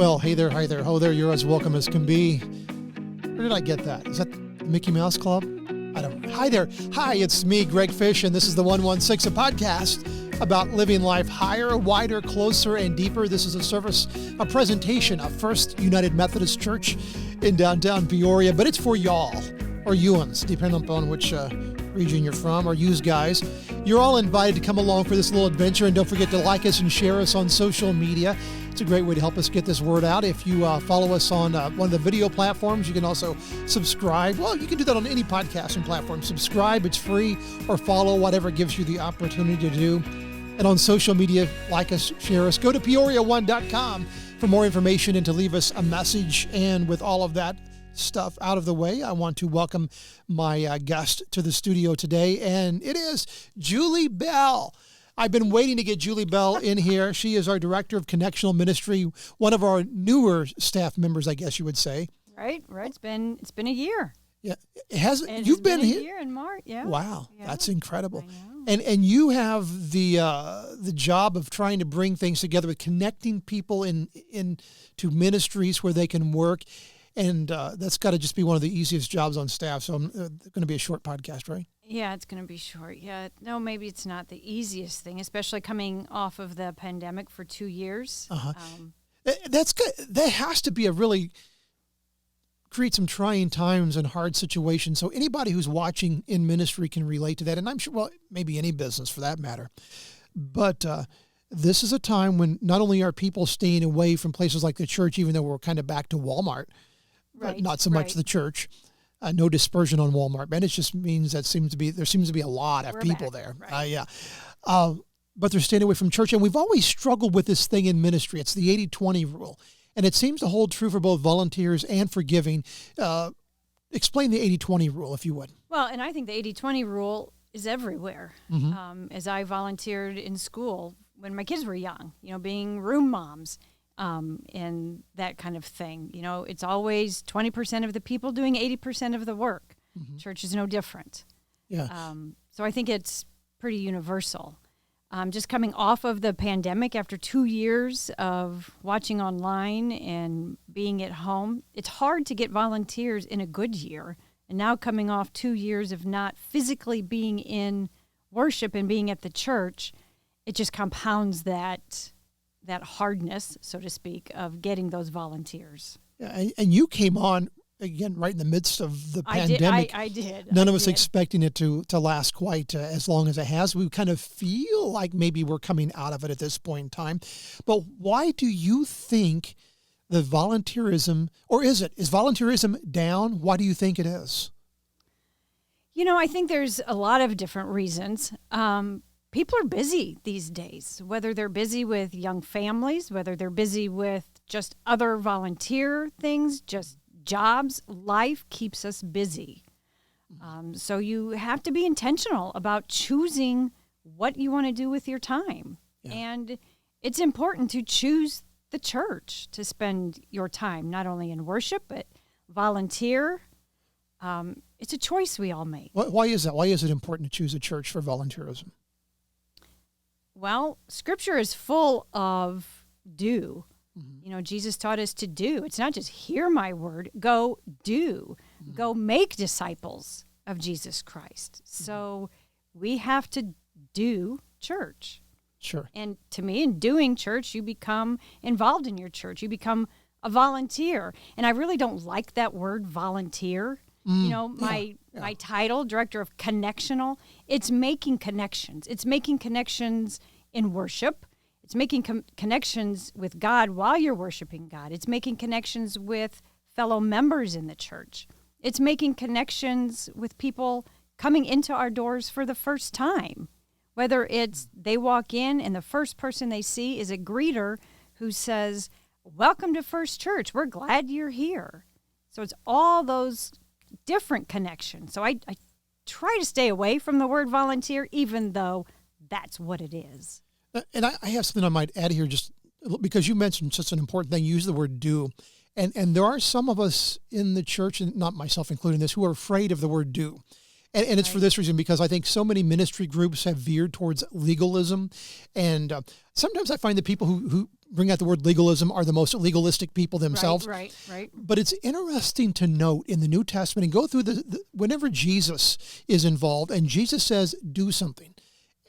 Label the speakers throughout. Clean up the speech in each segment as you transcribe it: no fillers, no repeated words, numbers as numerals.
Speaker 1: Well, hey there, hi there, ho there, you're as welcome as can be. Where did I get that? Is that the Mickey Mouse Club? I don't know. Hi there. Hi, it's me, Greg Fish, and this is the 116, a podcast about living life higher, wider, closer, and deeper. This is a presentation of First United Methodist Church in downtown Peoria, but it's for y'all, or you'uns, depending upon which region you're from, or yous guys. You're all invited to come along for this little adventure, and don't forget to like us and share us on social media. It's a great way to help us get this word out. If you follow us on one of the video platforms, you can also subscribe. Well, you can do that on any podcasting platform. Subscribe, it's free, or follow, whatever gives you the opportunity to do. And on social media, like us, share us. Go to peoria1.com for more information and to leave us a message. And with all of that stuff out of the way, I want to welcome my guest to the studio today, and it is Julie Bell. I've been waiting to get Julie Bell in here. She is our director of Connectional Ministry, one of our newer staff members, I guess you would say.
Speaker 2: Right. It's been a year.
Speaker 1: Yeah, you've been here
Speaker 2: a year in March. Yeah.
Speaker 1: Wow,
Speaker 2: yeah.
Speaker 1: That's incredible.
Speaker 2: I know.
Speaker 1: And you have the job of trying to bring things together, with connecting people into ministries where they can work. And that's got to just be one of the easiest jobs on staff. So it's going to be a short podcast, right?
Speaker 2: Yeah, it's going to be short. Yeah. No, maybe it's not the easiest thing, especially coming off of the pandemic for 2 years.
Speaker 1: Uh-huh. That's good. That has to be create some trying times and hard situations. So anybody who's watching in ministry can relate to that. And I'm sure, well, maybe any business for that matter. But this is a time when not only are people staying away from places like the church, even though we're kind of back to Walmart, but not so much the church. No dispersion on Walmart, man. It just means there seems to be a lot of people there. Right. But they're staying away from church. And we've always struggled with this thing in ministry. It's the 80-20 rule. And it seems to hold true for both volunteers and for giving. Explain the 80-20 rule, if you would.
Speaker 2: Well, and I think the 80-20 rule is everywhere.
Speaker 1: Mm-hmm.
Speaker 2: As I volunteered in school when my kids were young, being room moms, and that kind of thing. It's always 20% of the people doing 80% of the work. Mm-hmm. Church is no different.
Speaker 1: Yeah.
Speaker 2: So I think it's pretty universal. Just coming off of the pandemic after 2 years of watching online and being at home, it's hard to get volunteers in a good year. And now coming off 2 years of not physically being in worship and being at the church, it just compounds that hardness, so to speak, of getting those volunteers.
Speaker 1: Yeah, and you came on, again, right in the midst of the pandemic.
Speaker 2: I did.
Speaker 1: None of us expecting it to last quite as long as it has. We kind of feel like maybe we're coming out of it at this point in time. But why do you think the volunteerism, or is volunteerism down? Why do you think it is?
Speaker 2: I think there's a lot of different reasons. People are busy these days, whether they're busy with young families, whether they're busy with just other volunteer things, just jobs. Life keeps us busy. So you have to be intentional about choosing what you want to do with your time. Yeah. And it's important to choose the church to spend your time, not only in worship, but volunteer. It's a choice we all make.
Speaker 1: Why is that? Why is it important to choose a church for volunteerism?
Speaker 2: Well, Scripture is full of do.
Speaker 1: Mm-hmm.
Speaker 2: Jesus taught us to do. It's not just hear my word, go do. Mm-hmm. Go make disciples of Jesus Christ. Mm-hmm. So we have to do church.
Speaker 1: Sure.
Speaker 2: And to me, in doing church, you become involved in your church. You become a volunteer. And I really don't like that word volunteer. My title, Director of Connectional, it's making connections. It's making connections in worship. It's making connections with God while you're worshiping God. It's making connections with fellow members in the church. It's making connections with people coming into our doors for the first time. Whether it's they walk in and the first person they see is a greeter who says, "Welcome to First Church. We're glad you're here." So it's all those different connections. So I try to stay away from the word volunteer, even though that's what it is.
Speaker 1: And I have something I might add here, just because you mentioned such an important thing. You use the word do. And there are some of us in the church, and not myself including this, who are afraid of the word do. And it's for this reason, because I think so many ministry groups have veered towards legalism. And sometimes I find the people who bring out the word legalism are the most legalistic people themselves.
Speaker 2: Right.
Speaker 1: But it's interesting to note in the New Testament and go through whenever Jesus is involved and Jesus says, do something.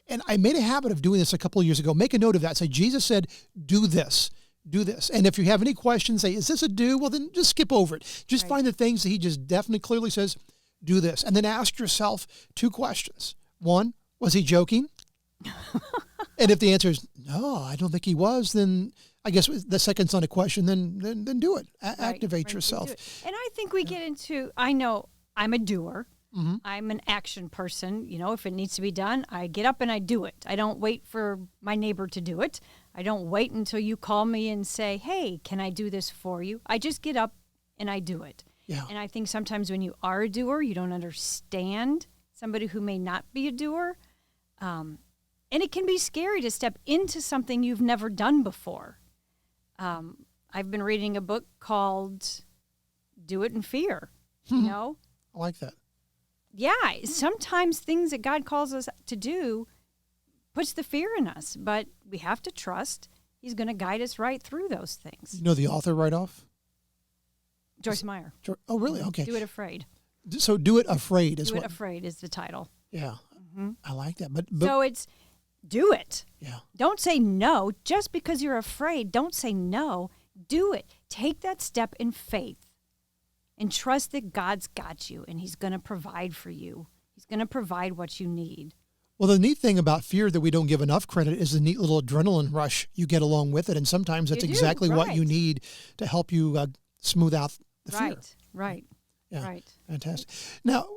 Speaker 1: And I made a habit of doing this a couple of years ago. Make a note of that. Say, Jesus said, do this. Do this. And if you have any questions, say, is this a do? Well, then just skip over it. Just find the things that he just definitely clearly says, do this. And then ask yourself 2 questions. 1, was he joking? And if the answer is no, I don't think he was, then I guess the second's not a question, then do it. Activate yourself.
Speaker 2: And I think we get into, I know I'm a doer.
Speaker 1: Mm-hmm.
Speaker 2: I'm an action person. If it needs to be done, I get up and I do it. I don't wait for my neighbor to do it. I don't wait until you call me and say, hey, can I do this for you? I just get up and I do it.
Speaker 1: Yeah.
Speaker 2: And I think sometimes when you are a doer, you don't understand somebody who may not be a doer. And it can be scary to step into something you've never done before. I've been reading a book called Do It in Fear,
Speaker 1: I like that.
Speaker 2: Yeah, sometimes things that God calls us to do puts the fear in us, but we have to trust he's going to guide us right through those things.
Speaker 1: You know the author right off?
Speaker 2: Joyce Meyer.
Speaker 1: Oh, really? Okay.
Speaker 2: Do It Afraid.
Speaker 1: So Do It Afraid is
Speaker 2: Do It Afraid is the title.
Speaker 1: Yeah. Mm-hmm. I like that. But
Speaker 2: so it's do it.
Speaker 1: Yeah.
Speaker 2: Don't say no. Just because you're afraid, don't say no. Do it. Take that step in faith and trust that God's got you and he's going to provide for you. He's going to provide what you need.
Speaker 1: Well, the neat thing about fear that we don't give enough credit is the neat little adrenaline rush you get along with it. And sometimes that's exactly what you need to help you smooth out the fear.
Speaker 2: Right.
Speaker 1: Yeah.
Speaker 2: Right.
Speaker 1: Fantastic. Now,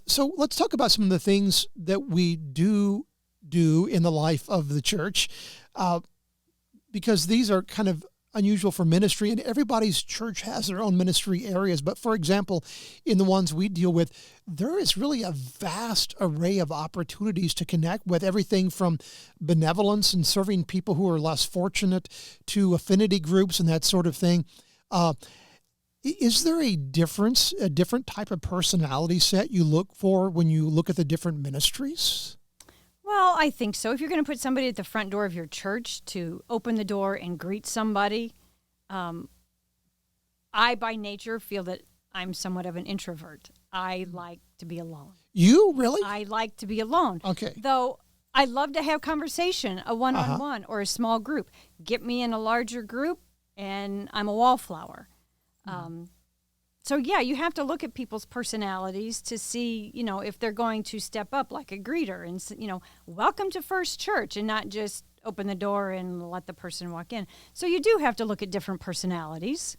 Speaker 1: so let's talk about some of the things that we do in the life of the church, because these are kind of unusual for ministry, and everybody's church has their own ministry areas. But for example, in the ones we deal with, there is really a vast array of opportunities to connect with, everything from benevolence and serving people who are less fortunate to affinity groups and that sort of thing. Is there a different type of personality set you look for when you look at the different ministries?
Speaker 2: Well, I think so. If you're going to put somebody at the front door of your church to open the door and greet somebody, I, by nature, feel that I'm somewhat of an introvert. I like to be alone.
Speaker 1: You really?
Speaker 2: I like to be alone.
Speaker 1: Okay.
Speaker 2: Though I love to have conversation, a one-on-one or a small group. Get me in a larger group, and I'm a wallflower. So, yeah, you have to look at people's personalities to see, if they're going to step up like a greeter and, welcome to First Church, and not just open the door and let the person walk in. So you do have to look at different personalities.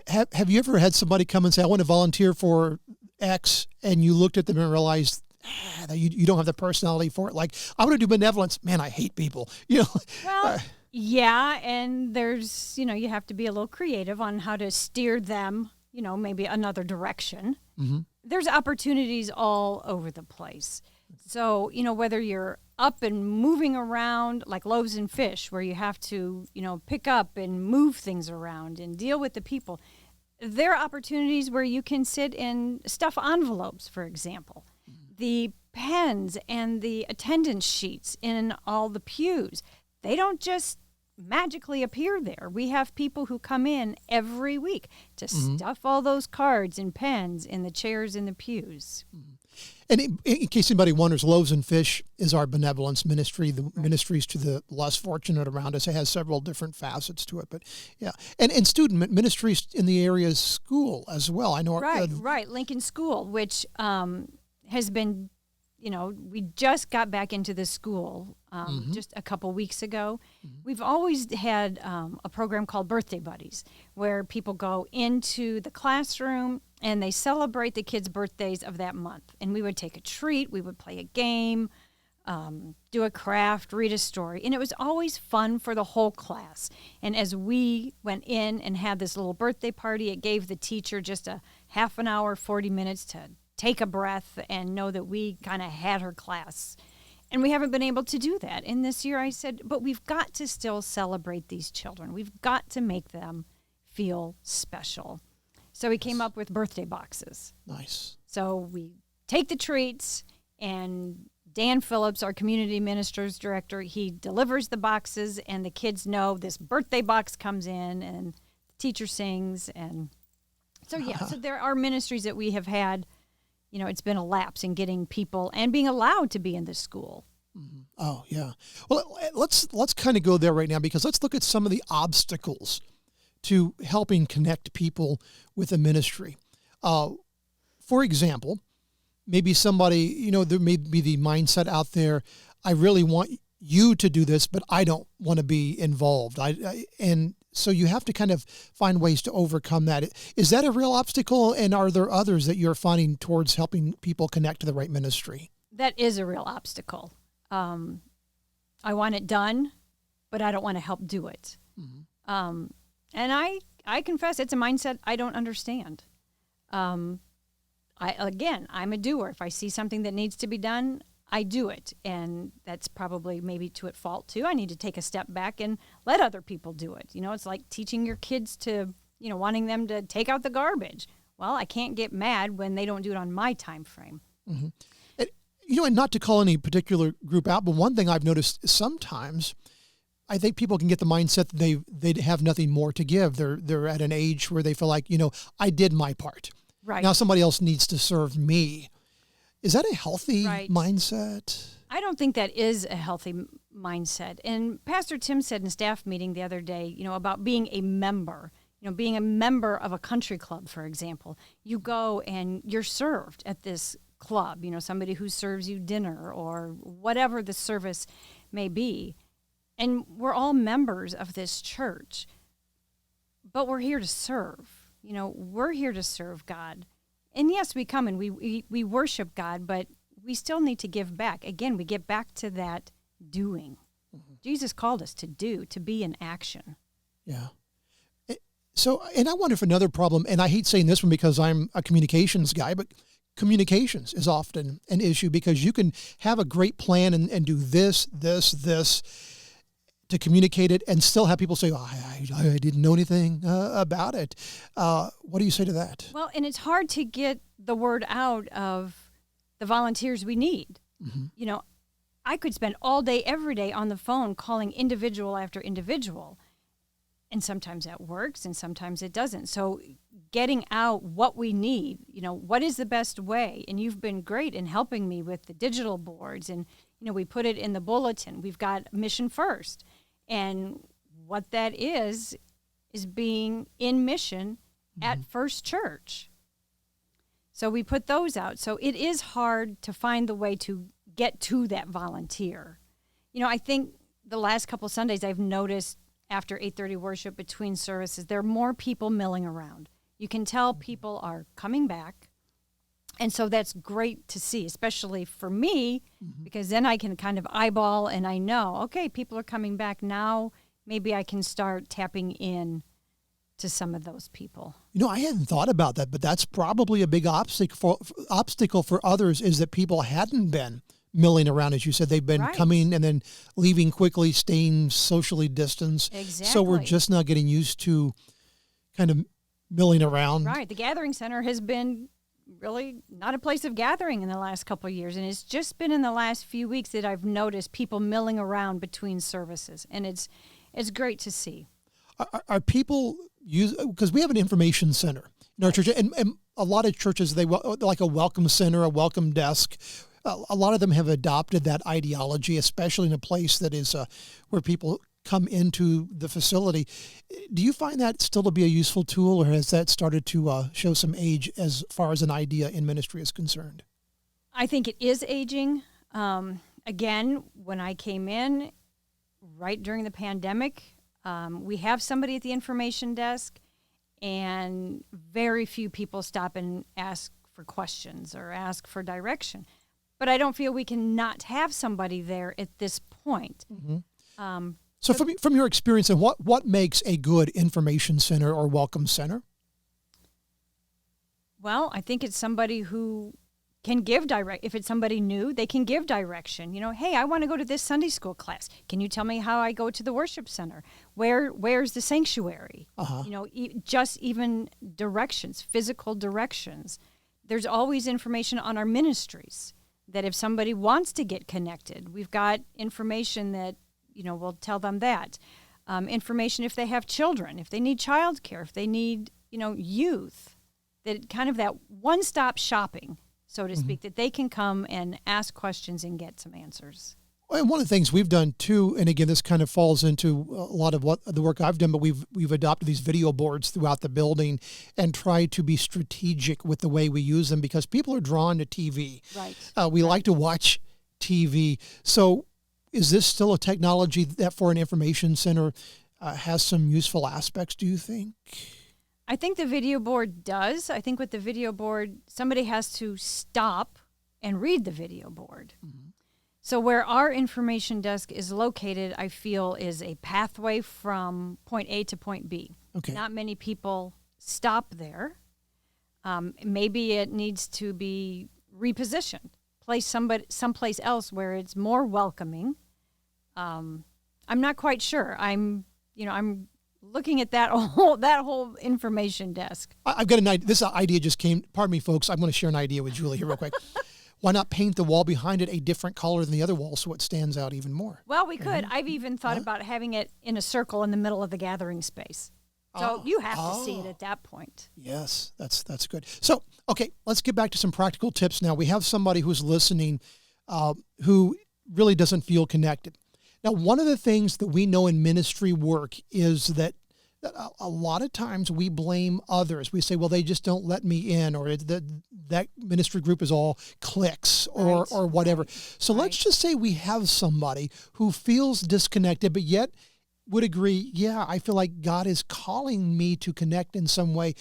Speaker 1: Have you ever had somebody come and say, I want to volunteer for X, and you looked at them and realized that you don't have the personality for it? Like, I want to do benevolence. Man, I hate people.
Speaker 2: Well, yeah, and there's, you have to be a little creative on how to steer them, maybe another direction. Mm-hmm. There's opportunities all over the place. So, whether you're up and moving around like loaves and fish, where you have to, pick up and move things around and deal with the people, there are opportunities where you can sit and stuff envelopes, for example. Mm-hmm. The pens and the attendance sheets in all the pews, they don't just magically appear there. We have people who come in every week to stuff all those cards and pens in the chairs in the pews. Mm-hmm.
Speaker 1: And in case anybody wonders, Loaves and Fish is our benevolence ministry, the ministries to the less fortunate around us. It has several different facets to it, but yeah. And student ministries in the area school as well. I know.
Speaker 2: Right. Lincoln School, which has been, we just got back into the school just a couple weeks ago. Mm-hmm. We've always had a program called Birthday Buddies, where people go into the classroom and they celebrate the kids' birthdays of that month. And we would take a treat, we would play a game, do a craft, read a story. And it was always fun for the whole class. And as we went in and had this little birthday party, it gave the teacher just a half an hour, 40 minutes to take a breath and know that we kind of had her class. And we haven't been able to do that. And this year I said, but we've got to still celebrate these children. We've got to make them feel special. So we came up with birthday boxes.
Speaker 1: Nice.
Speaker 2: So we take the treats And Dan Phillips, our community ministers director, he delivers the boxes, and the kids know this birthday box comes in, and the teacher sings. And so, so there are ministries that we have had, it's been a lapse in getting people and being allowed to be in this school.
Speaker 1: Mm-hmm. Oh, yeah. Well, let's kind of go there right now, because let's look at some of the obstacles to helping connect people with a ministry. For example, maybe somebody, there may be the mindset out there, I really want you to do this, but I don't want to be involved. And so you have to kind of find ways to overcome that. Is that a real obstacle? And are there others that you're finding towards helping people connect to the right ministry?
Speaker 2: That is a real obstacle. I want it done, but I don't want to help do it. Mm-hmm. And I confess it's a mindset I don't understand. I'm a doer. If I see something that needs to be done, I do it. And that's probably maybe to at fault too. I need to take a step back and let other people do it. It's like teaching your kids to, wanting them to take out the garbage. Well, I can't get mad when they don't do it on my time frame.
Speaker 1: Mm-hmm. And not to call any particular group out, but one thing I've noticed sometimes, I think people can get the mindset that they have nothing more to give. They're at an age where they feel like, I did my part.
Speaker 2: Right.
Speaker 1: Now somebody else needs to serve me. Is that a healthy mindset?
Speaker 2: I don't think that is a healthy mindset. And Pastor Tim said in staff meeting the other day, about being a member, being a member of a country club, for example. You go and you're served at this club, somebody who serves you dinner or whatever the service may be. And we're all members of this church, but we're here to serve. We're here to serve God. And yes, we come and we worship God, but we still need to give back. Again, we get back to that doing. Mm-hmm. Jesus called us to do, to be in action.
Speaker 1: Yeah. So, and I wonder if another problem, and I hate saying this one because I'm a communications guy, but communications is often an issue, because you can have a great plan and do this to communicate it and still have people say, I didn't know anything about it. What do you say to that?
Speaker 2: Well, and it's hard to get the word out of the volunteers we need. Mm-hmm. I could spend all day, every day on the phone calling individual after individual. And sometimes that works and sometimes it doesn't. So getting out what we need, what is the best way? And you've been great in helping me with the digital boards. And, we put it in the bulletin. We've got Mission First. And what that is being in mission at First Church. So we put those out. So it is hard to find the way to get to that volunteer. I think the last couple Sundays I've noticed after 8:30 worship between services, there are more people milling around. You can tell people are coming back. And so that's great to see, especially for me, because then I can kind of eyeball and I know, okay, people are coming back now. Maybe I can start tapping in to some of those people.
Speaker 1: I hadn't thought about that, but that's probably a big obstacle for others, is that people hadn't been milling around. As you said, they've been coming and then leaving quickly, staying socially distanced.
Speaker 2: Exactly.
Speaker 1: So we're just not getting used to kind of milling around.
Speaker 2: Right. The Gathering Center has been really not a place of gathering in the last couple of years. And it's just been in the last few weeks that I've noticed people milling around between services. And it's great to see.
Speaker 1: Are people because we have an information center in our church, and a lot of churches, they like a welcome center, a welcome desk. A lot of them have adopted that ideology, especially in a place that is where people come into the facility. Do you find that still to be a useful tool, or has that started to show some age as far as an idea in ministry is concerned?
Speaker 2: I think it is aging. Again, when I came in, right during the pandemic, we have somebody at the information desk, and very few people stop and ask for questions or ask for direction. But I don't feel we can not have somebody there at this point. Mm-hmm.
Speaker 1: So from your experience, and what makes a good information center or welcome center?
Speaker 2: Well, I think it's somebody who can give if it's somebody new, they can give direction. Hey, I want to go to this Sunday school class. Can you tell me how I go to the worship center? Where's the sanctuary? Uh-huh. Just even directions, physical directions. There's always information on our ministries. that if somebody wants to get connected, we've got information that, will tell them that. Information if they have children, if they need childcare, if they need, youth, that kind of that one-stop shopping, so to speak, that they can come and ask questions and get some answers.
Speaker 1: And one of the things we've done too, and again, this kind of falls into a lot of what the work I've done, but we've adopted these video boards throughout the building and tried to be strategic with the way we use them because people are drawn to TV.
Speaker 2: Right.
Speaker 1: We like to watch TV. So is this still a technology that for an information center has some useful aspects, do you think?
Speaker 2: I think the video board does. I think with the video board, somebody has to stop and read the video board. Mm-hmm. So where our information desk is located, I feel, is a pathway from point A to point B.
Speaker 1: Okay.
Speaker 2: Not many people stop there. Maybe it needs to be repositioned, place someplace else where it's more welcoming. I'm not quite sure. I'm looking at that whole information desk.
Speaker 1: I've got an idea. This idea just came. Pardon me, folks. I'm going to share an idea with Julie here real quick. Why not paint the wall behind it a different color than the other wall so it stands out even more?
Speaker 2: Well, we could. I've even thought about having it in a circle in the middle of the gathering space. So you have to see it at that point.
Speaker 1: Yes, that's good. So, okay, let's get back to some practical tips now. We have somebody who's listening who really doesn't feel connected. Now, one of the things that we know in ministry work is that a lot of times we blame others. We say, well, they just don't let me in, or that ministry group is all cliques or whatever. So let's just say we have somebody who feels disconnected, but yet would agree, yeah, I feel like God is calling me to connect in some way.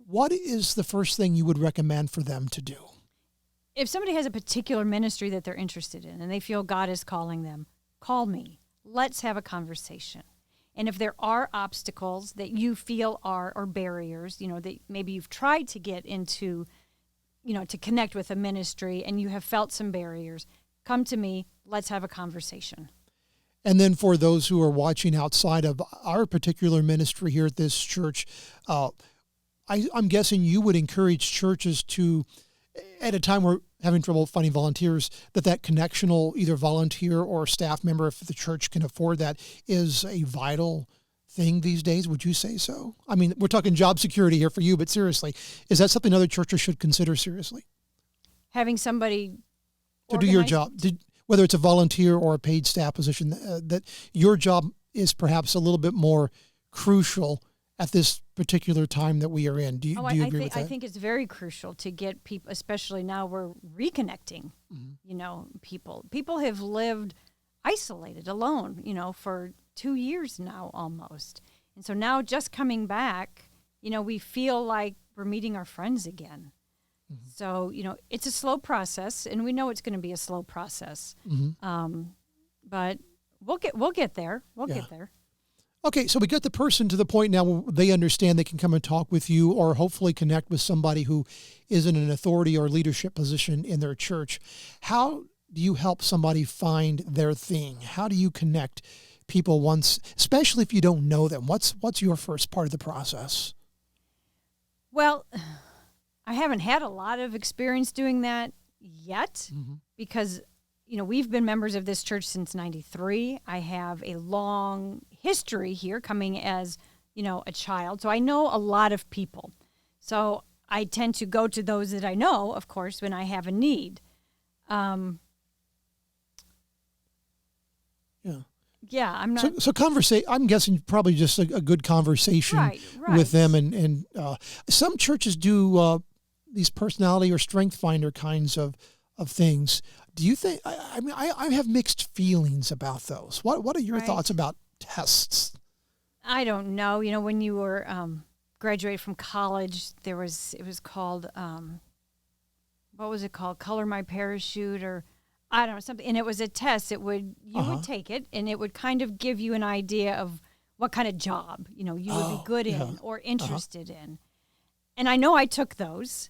Speaker 1: What is the first thing you would recommend for them to do?
Speaker 2: If somebody has a particular ministry that they're interested in and they feel God is calling them, call me. Let's have a conversation. And if there are obstacles that you feel or barriers, that maybe you've tried to get into, to connect with a ministry and you have felt some barriers, come to me. Let's have a conversation.
Speaker 1: And then for those who are watching outside of our particular ministry here at this church, I'm guessing you would encourage churches to, at a time we're having trouble finding volunteers, that connectional either volunteer or staff member, if the church can afford that, is a vital thing these days. Would you say so? I mean, we're talking job security here for you, but seriously, is that something other churches should consider seriously?
Speaker 2: Having somebody
Speaker 1: to do your job, whether it's a volunteer or a paid staff position, that your job is perhaps a little bit more crucial at this particular time that we are in. Do you agree with that?
Speaker 2: I think it's very crucial to get people, especially now we're reconnecting, people. People have lived isolated, alone, for 2 years now almost. And so now just coming back, we feel like we're meeting our friends again. Mm-hmm. So, it's a slow process, and we know it's going to be a slow process. Mm-hmm. But we'll get there. We'll get there.
Speaker 1: Okay, so we get the person to the point now where they understand they can come and talk with you or hopefully connect with somebody who is in an authority or leadership position in their church. How do you help somebody find their thing? How do you connect people once, especially if you don't know them? What's your first part of the process?
Speaker 2: Well, I haven't had a lot of experience doing that yet because we've been members of this church since 93. I have a long history here coming as, a child. So I know a lot of people. So I tend to go to those that I know, of course, when I have a need. Yeah, I'm not.
Speaker 1: So I'm guessing probably just a good conversation
Speaker 2: right.
Speaker 1: with them. And some churches do these personality or strength finder kinds of things. Do you think, I have mixed feelings about those. What are your thoughts about tests?
Speaker 2: I don't know. When you were graduated from college, it was called, what was it called? Color My Parachute, or I don't know, something. And it was a test. You would take it, and it would kind of give you an idea of what kind of job, you would be good in or interested in. And I know I took those.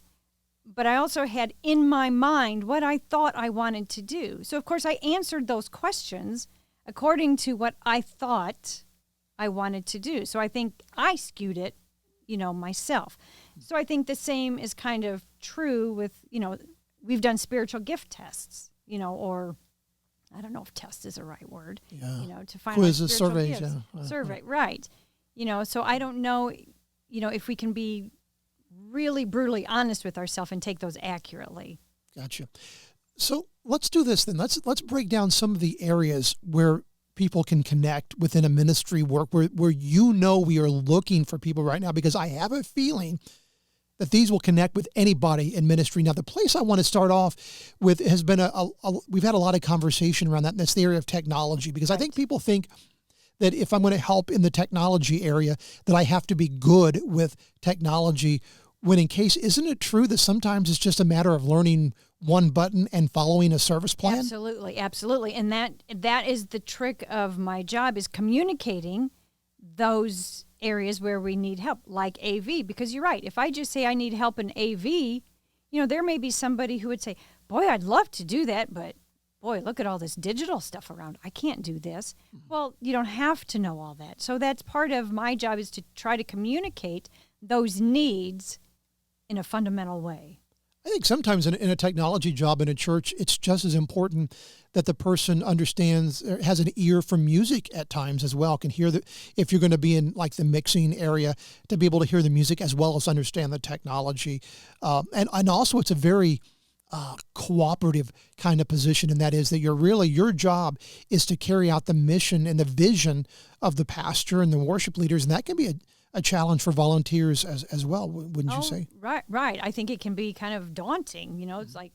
Speaker 2: But I also had in my mind what I thought I wanted to do. So, of course, I answered those questions according to what I thought I wanted to do. So I think I skewed it, myself. So I think the same is kind of true with, we've done spiritual gift tests, or I don't know if test is the right word, to find
Speaker 1: quizzes,
Speaker 2: spiritual
Speaker 1: surveys,
Speaker 2: gifts.
Speaker 1: yeah.
Speaker 2: Survey, right. So I don't know, if we can be really brutally honest with ourselves and take those accurately.
Speaker 1: Gotcha. So let's do this then. Let's break down some of the areas where people can connect within a ministry work where we are looking for people right now, because I have a feeling that these will connect with anybody in ministry. Now, the place I want to start off with has been we've had a lot of conversation around that, and that's the area of technology, because I think people think that if I'm going to help in the technology area, that I have to be good with technology, when in case, isn't it true that sometimes it's just a matter of learning one button and following a service plan?
Speaker 2: Absolutely, absolutely. And that is the trick of my job, is communicating those areas where we need help, like AV. Because you're right, if I just say I need help in AV, there may be somebody who would say, boy, I'd love to do that, but boy, look at all this digital stuff around. I can't do this. Well, you don't have to know all that. So that's part of my job, is to try to communicate those needs in a fundamental way.
Speaker 1: I think sometimes in a technology job in a church, it's just as important that the person understands, or has an ear for music at times as well, can hear if you're going to be in like the mixing area, to be able to hear the music as well as understand the technology. And also it's a very cooperative kind of position, and that is that your job is to carry out the mission and the vision of the pastor and the worship leaders, and that can be a challenge for volunteers as well, wouldn't you say?
Speaker 2: Right. I think it can be kind of daunting. It's like,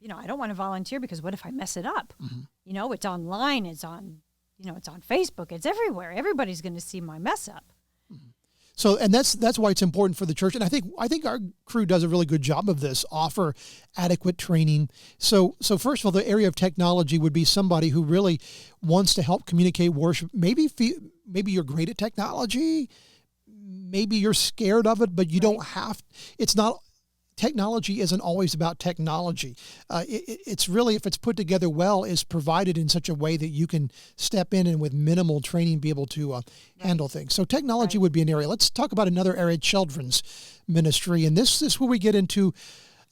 Speaker 2: I don't want to volunteer because what if I mess it up? Mm-hmm. It's online, it's on Facebook, it's everywhere. Everybody's going to see my mess up.
Speaker 1: Mm-hmm. So, and that's why it's important for the church. And I think our crew does a really good job of this, offer adequate training. So first of all, the area of technology would be somebody who really wants to help communicate worship. Maybe you're great at technology. Maybe you're scared of it, but you don't have, technology isn't always about technology. It's really, if it's put together well, is provided in such a way that you can step in and with minimal training be able to handle things. So technology would be an area. Let's talk about another area, children's ministry. And this is where we get into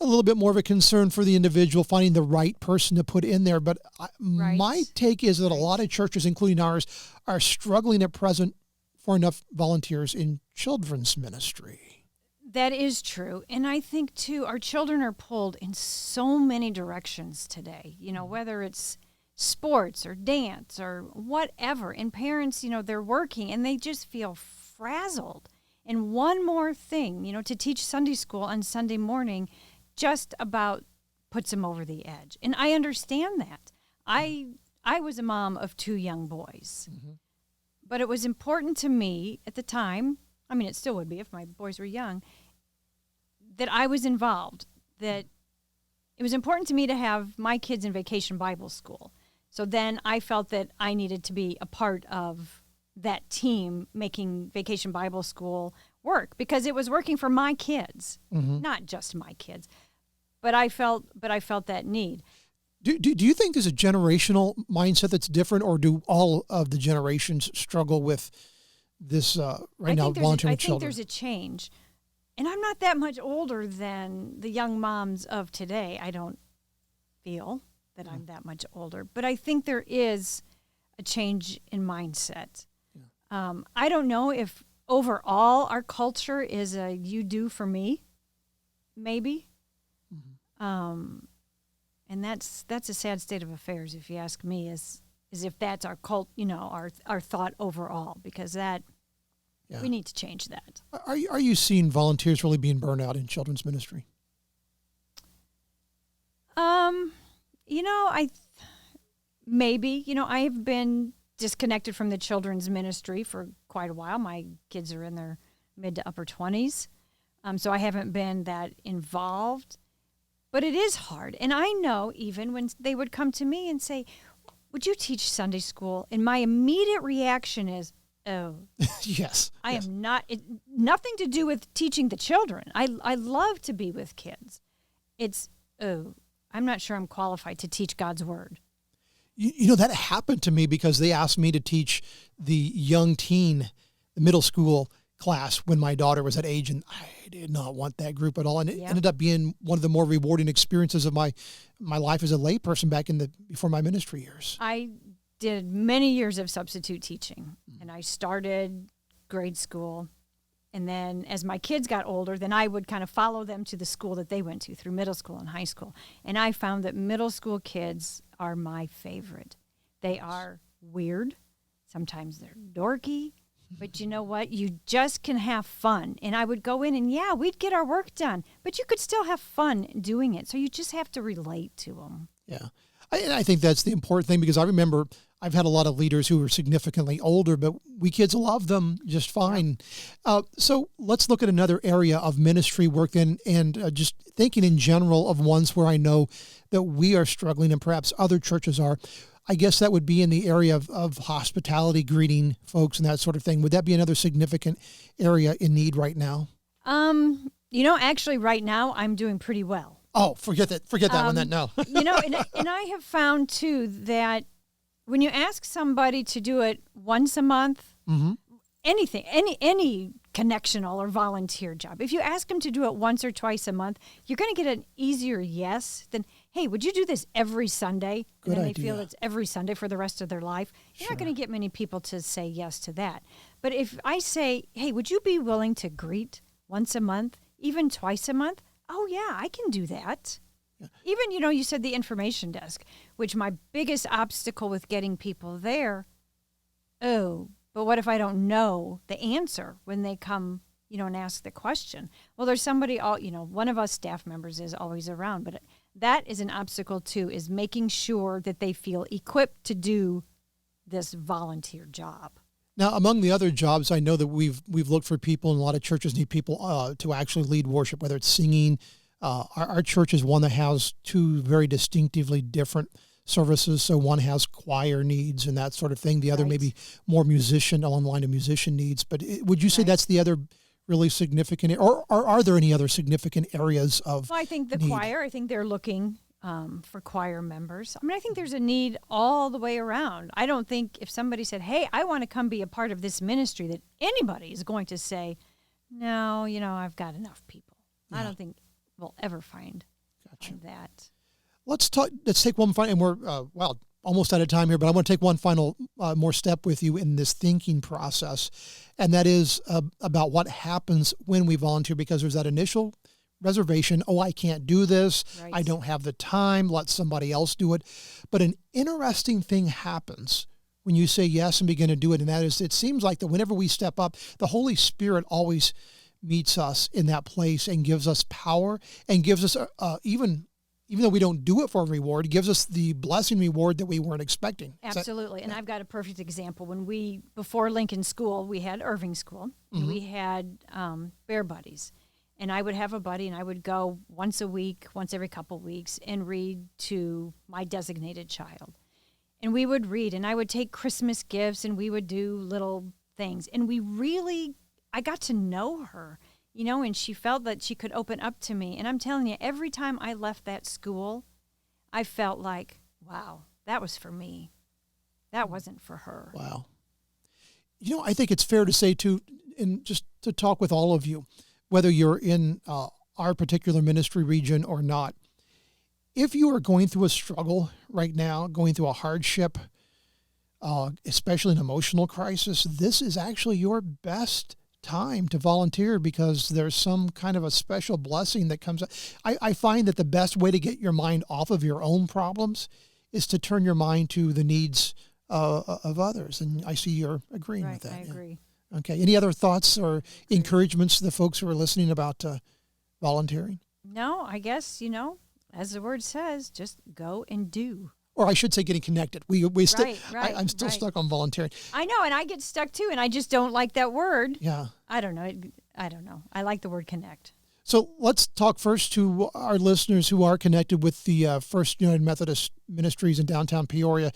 Speaker 1: a little bit more of a concern for the individual, finding the right person to put in there. But my take is that a lot of churches, including ours, are struggling at present for enough volunteers in children's ministry.
Speaker 2: That is true. And I think, too, our children are pulled in so many directions today, whether it's sports or dance or whatever. And parents, they're working and they just feel frazzled. And one more thing, to teach Sunday school on Sunday morning just about puts them over the edge. And I understand that. I was a mom of 2 young boys. Mm-hmm. But it was important to me at the time, I mean, it still would be if my boys were young, that I was involved, that it was important to me to have my kids in Vacation Bible School. So then I felt that I needed to be a part of that team making Vacation Bible School work, because it was working for my kids, not just my kids. But I felt that need.
Speaker 1: Do you think there's a generational mindset that's different, or do all of the generations struggle with this right now, volunteering children?
Speaker 2: I think there's a change. And I'm not that much older than the young moms of today. I don't feel that I'm that much older. But I think there is a change in mindset. Yeah. I don't know if overall our culture is a you do for me, maybe. Mm-hmm. And that's a sad state of affairs, if you ask me, is if that's our our thought overall, because we need to change that.
Speaker 1: Are you seeing volunteers really being burned out in children's ministry?
Speaker 2: I've been disconnected from the children's ministry for quite a while. My kids are in their mid to upper 20s, so I haven't been that involved. But it is hard. And I know even when they would come to me and say, would you teach Sunday school? And my immediate reaction is, oh.
Speaker 1: Yes.
Speaker 2: I am not, nothing to do with teaching the children. I love to be with kids. It's, I'm not sure I'm qualified to teach God's word.
Speaker 1: That happened to me because they asked me to teach the young teen, the middle school class when my daughter was that age, and I did not want that group at all. And it
Speaker 2: Yeah.
Speaker 1: ended up being one of the more rewarding experiences of my life as a layperson back before my ministry years.
Speaker 2: I did many years of substitute teaching, and I started grade school. And then as my kids got older, then I would kind of follow them to the school that they went to through middle school and high school. And I found that middle school kids are my favorite. They are weird. Sometimes they're dorky. But you know what? You just can have fun. And I would go in and, yeah, we'd get our work done. But you could still have fun doing it. So you just have to relate to them.
Speaker 1: Yeah. I think that's the important thing, because I remember I've had a lot of leaders who were significantly older, but we kids love them just fine. So let's look at another area of ministry work and just thinking in general of ones where I know that we are struggling and perhaps other churches are. I guess that would be in the area of hospitality, greeting folks and that sort of thing. Would that be another significant area in need right now?
Speaker 2: Actually right now I'm doing pretty well.
Speaker 1: Oh, forget that one then, no.
Speaker 2: And I have found too that when you ask somebody to do it once a month,
Speaker 1: Mm-hmm.
Speaker 2: anything, any connectional or volunteer job, if you ask them to do it once or twice a month, you're going to get an easier yes than, hey, would you do this every Sunday?
Speaker 1: Good
Speaker 2: and then
Speaker 1: idea.
Speaker 2: They feel it's every Sunday for the rest of their life. You're not going to get many people to say yes to that. But if I say, hey, would you be willing to greet once a month, even twice a month? Oh, yeah, I can do that. Yeah. Even, you said the information desk, which my biggest obstacle with getting people there, but what if I don't know the answer when they come, and ask the question? Well, there's somebody, one of us staff members is always around, but that is an obstacle too, is making sure that they feel equipped to do this volunteer job.
Speaker 1: Now, among the other jobs, I know that we've looked for people, and a lot of churches need people to actually lead worship, whether it's singing. Our church is one that has two very distinctively different services. So one has choir needs and that sort of thing. The other maybe more musician, along the line of musician needs. But would you say that's the other really significant, or are there any other significant areas of
Speaker 2: Well, I think the
Speaker 1: need?
Speaker 2: choir, I think they're looking for choir members. I mean, I think there's a need all the way around. I don't think if somebody said, hey, I want to come be a part of this ministry, that anybody is going to say, no, I've got enough people. Yeah. I don't think we'll ever find that. Let's
Speaker 1: take one final, and we're, almost out of time here, but I want to take one final more step with you in this thinking process. And that is about what happens when we volunteer, because there's that initial reservation. Oh, I can't do this. Right. I don't have the time. Let somebody else do it. But an interesting thing happens when you say yes and begin to do it. And that is, it seems like that whenever we step up, the Holy Spirit always meets us in that place and gives us power and gives us even though we don't do it for a reward, gives us the blessing reward that we weren't expecting.
Speaker 2: Absolutely. And I've got a perfect example. Before Lincoln School, we had Irving School, and we had Bear Buddies. And I would have a buddy, and I would go once a week, once every couple weeks, and read to my designated child. And we would read, and I would take Christmas gifts, and we would do little things. And I got to know her, and she felt that she could open up to me. And I'm telling you, every time I left that school, I felt like, wow, that was for me. That wasn't for her.
Speaker 1: Wow. I think it's fair to say, too, and just to talk with all of you, whether you're in our particular ministry region or not, if you are going through a struggle right now, going through a hardship, especially an emotional crisis, this is actually your best time to volunteer, because there's some kind of a special blessing that comes. I find that the best way to get your mind off of your own problems is to turn your mind to the needs of others. And I see you're agreeing with that.
Speaker 2: I agree.
Speaker 1: Okay. Any other thoughts or encouragements to the folks who are listening about volunteering?
Speaker 2: No, I guess, as the word says, just go and do.
Speaker 1: Or I should say getting connected. I'm still stuck on volunteering.
Speaker 2: I know, and I get stuck too, and I just don't like that word.
Speaker 1: Yeah.
Speaker 2: I don't know. I like the word connect.
Speaker 1: So let's talk first to our listeners who are connected with the First United Methodist Ministries in downtown Peoria.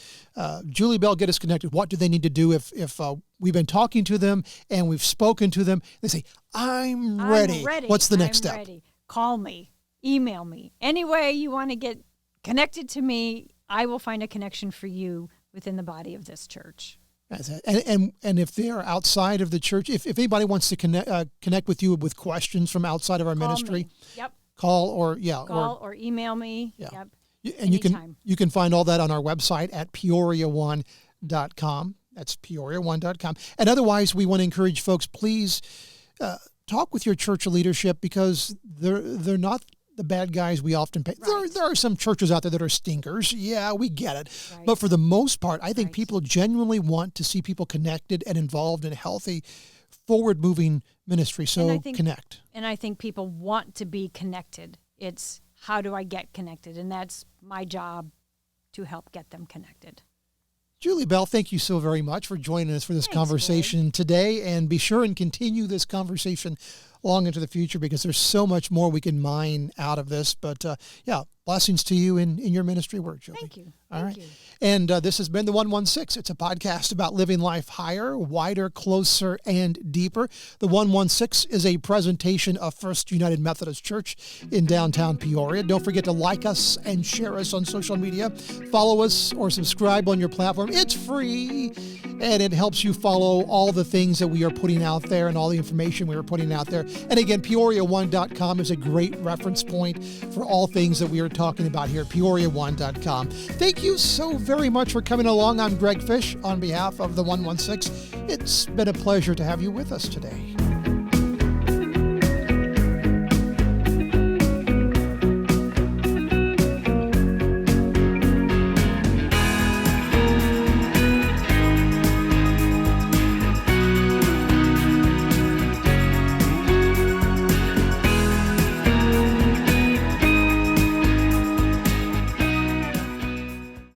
Speaker 1: Julie Bell, get us connected. What do they need to do if we've been talking to them and we've spoken to them? They say, I'm ready. What's the next step?
Speaker 2: Ready. Call me. Email me. Any way you want to get connected to me, I will find a connection for you within the body of this church.
Speaker 1: That's it. And if they are outside of the church, if anybody wants to connect with you with questions from outside of our ministry,
Speaker 2: me. Yep.
Speaker 1: Call
Speaker 2: or email me.
Speaker 1: Yeah.
Speaker 2: Yep.
Speaker 1: And
Speaker 2: Anytime.
Speaker 1: you can find all that on our website at peoria1.com. That's peoria1.com. And otherwise, we want to encourage folks, please talk with your church leadership, because they're not the bad guys we often pay.
Speaker 2: Right.
Speaker 1: There are some churches out there that are stinkers. Yeah, we get it.
Speaker 2: Right.
Speaker 1: But for the most part, I think
Speaker 2: Right.
Speaker 1: people genuinely want to see people connected and involved in a healthy, forward-moving ministry. So connect.
Speaker 2: And I think people want to be connected. It's how do I get connected? And that's my job, to help get them connected.
Speaker 1: Julie Bell, thank you so very much for joining us for this
Speaker 2: Thanks,
Speaker 1: conversation today. And be sure and continue this conversation long into the future, because there's so much more we can mine out of this. But blessings to you in your ministry work, Julie.
Speaker 2: Thank you.
Speaker 1: All right.
Speaker 2: Thank you.
Speaker 1: And this has been the 116. It's a podcast about living life higher, wider, closer, and deeper. The 116 is a presentation of First United Methodist Church in downtown Peoria. Don't forget to like us and share us on social media. Follow us or subscribe on your platform. It's free, and it helps you follow all the things that we are putting out there and all the information we are putting out there. And again, peoria1.com is a great reference point for all things that we are talking about here, peoria1.com. Thank you so very much for coming along. I'm Greg Fish on behalf of the 116. It's been a pleasure to have you with us today.